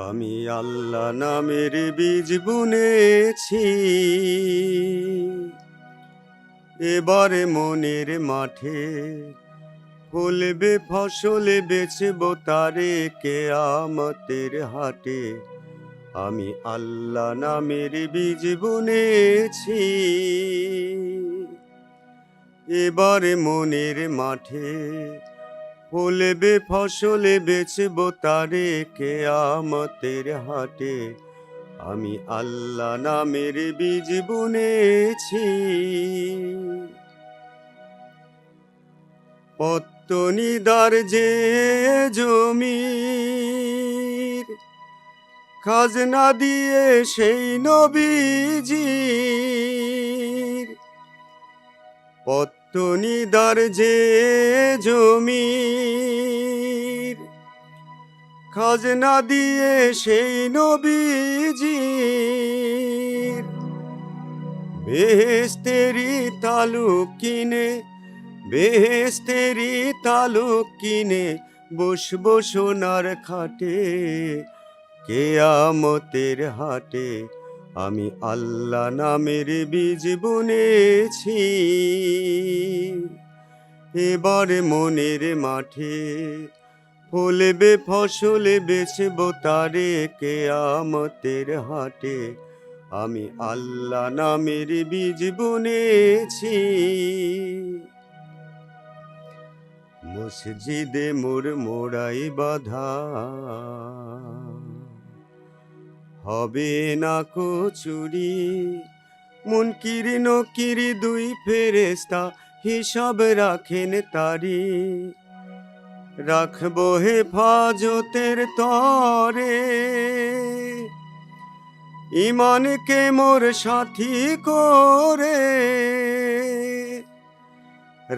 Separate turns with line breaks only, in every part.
আমি আল্লাহ নামের বীজ বুনেছি, এবারে মনের মাঠে ফলবে ফসল বেচবো তারে কেয়ামতের হাটে। আমি আল্লাহ নামের বীজ বুনেছি, এবারে মনের মাঠে ফলবে ফসল বেচবো তারে কেয়ামতের হাটে। আমি আল্লাহ নামের বীজ বুনেছি। পত্তনিদার যে জমির খাজনা দিয়ে সেই নবীজির, পত্তনিদার যে জমির খাজনা দিয়ে সেই নবীজির, বেহেশতেরি তালুক কিনে বেহেশতেরি তালুক কিনে বসবো সোনার খাটে কেয়ামতের হাটে। আমি আল্লাহ নামের বীজ বুনেছি, এবারে মনের মাঠে ফলবে ফসল বেচবো তারে কেয়ামতের হাটে। আমি আল্লাহ নামের বীজ বুনেছি। মসজিদে মোর মোড়াই বাঁধা হবে না কো চুরি, মুনকির নকির দুই ফেরেশতা হিসাব রাখেন তারি। রাখবো হেফাজতের তরে ইমানকে মোর সাথী করে,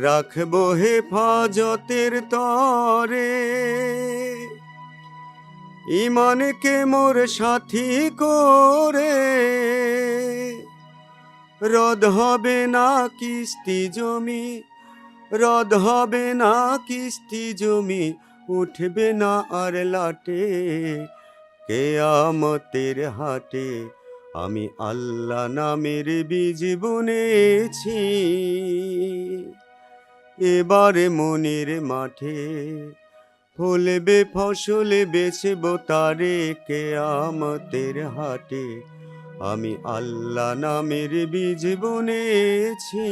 রাখবো হেফাজতের তরে ইমানকে মোর সাথী করে। রদ হবে না কিস্তি জমি, রদ হবে না কিস্তি জমি, উঠবে না আর লাটে কেয়ামতের হাটে। আমি আল্লাহ নামের বীজ বুনেছি, এবারে মনের মাঠে ফলবে ফসল বেচবো তারে কেয়ামতের হাটে। আমি আল্লাহ নামের বীজ বুনেছি।